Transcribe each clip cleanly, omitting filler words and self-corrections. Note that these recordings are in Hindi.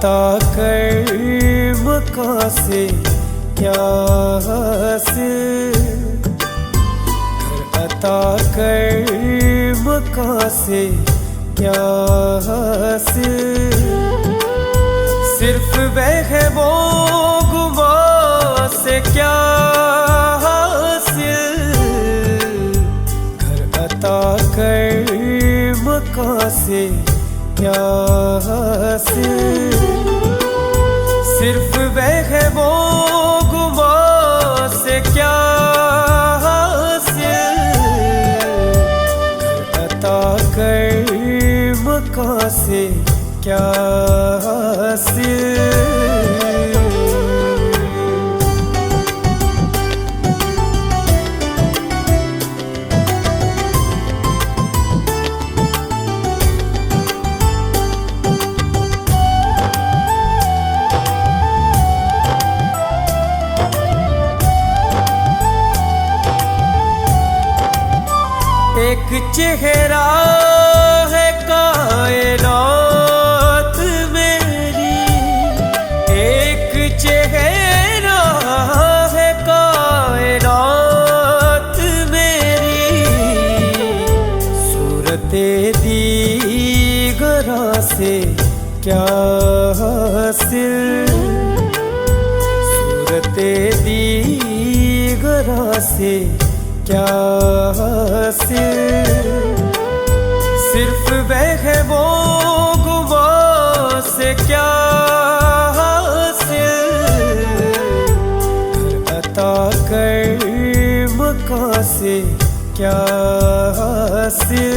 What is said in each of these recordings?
अता कर मका से क्या हासिल, घर अता कर मका से क्या हासिल। सिर्फ वहमो गुमा से क्या हासिल, घर अता कर मका से क्या हासिल। सिर्फ वहमो गुमा से क्या हासिल, घर अता कर मका से क्या हासिल। एक चेहरा है कायनात मेरी, एक चेहरा है कायनात मेरी। सूरते दीगरा से क्या हासिल, सूरते दीगरा से क्या हासिल। सिर्फ वहमो गुमा से क्या हासिल, घर अता कर मका से क्या हासिल।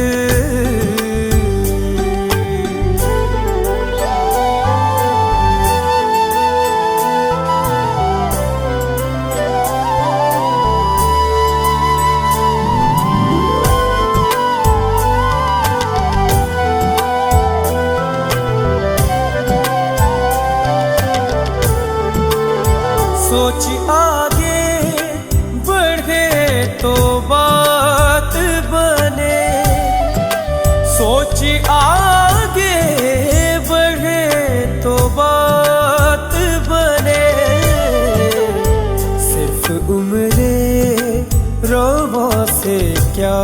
सोच आगे बढ़े तो बात बने, सोच आगे बढ़े तो बात बने। सिर्फ उम्रे रवा से क्या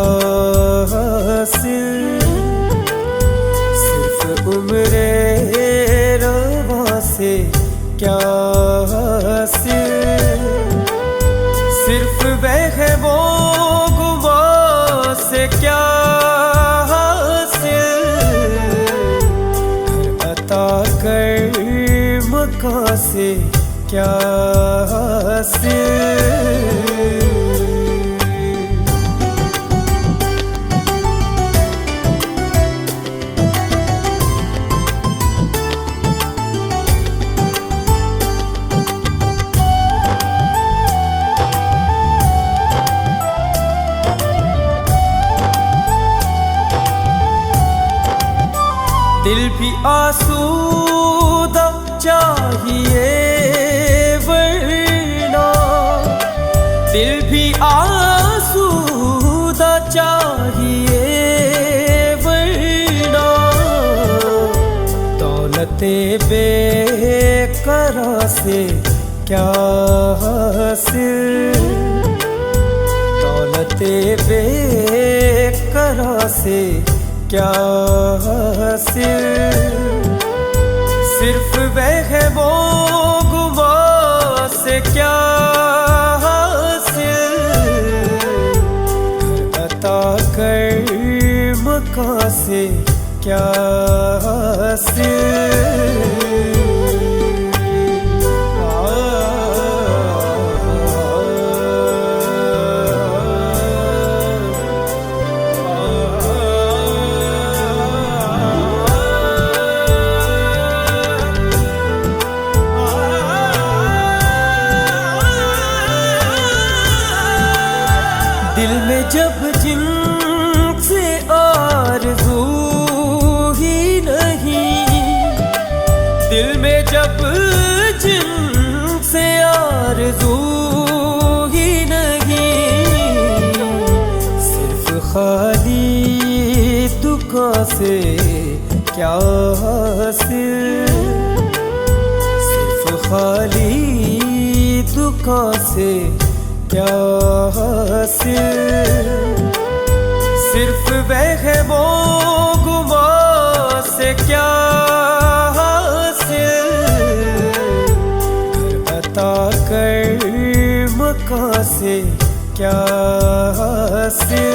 हासिल, सिर्फ उम्रे रवा से क्या हासिल। सिर्फ वहमो गुमा से क्या हासिल, घर अता कर मका से क्या हासिल। दिल भी आसूदा चाहिए वरना, दिल भी आसूदा चाहिए वरना। दौलते बेकरा से क्या हासिल, दौलते बेकरा से क्या हासिल। सिर्फ वहमो गुमा से क्या हासिल, घर अता कर मका से क्या हासिल। दिल में जब जिनसे आरज़ू ही नहीं, दिल में जब जिनसे आरज़ू ही नहीं। सिर्फ खाली दुआ से क्या हासिल, खाली दुकान से क्या हासिल, सिर्फ वहमो गुमा से क्या हासिल, घर अता कर मकान से क्या हासिल।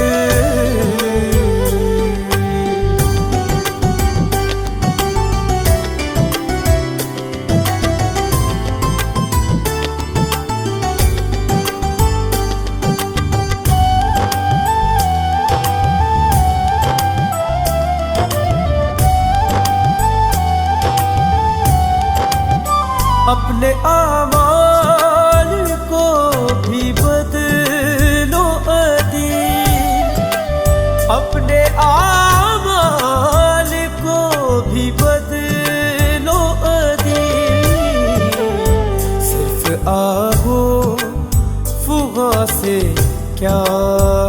अपने आमाल को भी बदलो अदील, अपने आमाल को भी बदलो अदील, सिर्फ आहो फुगा से क्या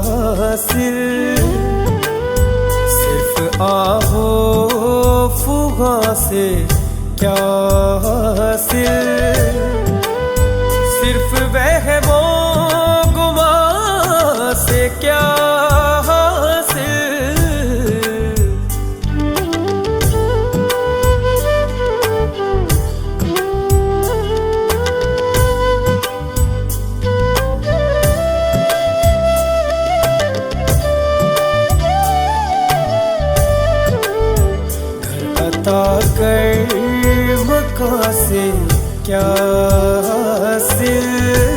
हासिल, सिर्फ आहो फुगा से क्या हासिल, सिर्फ वहमो गुमा से क्या हासिल। घर अता कर मकान से क्या हासिल।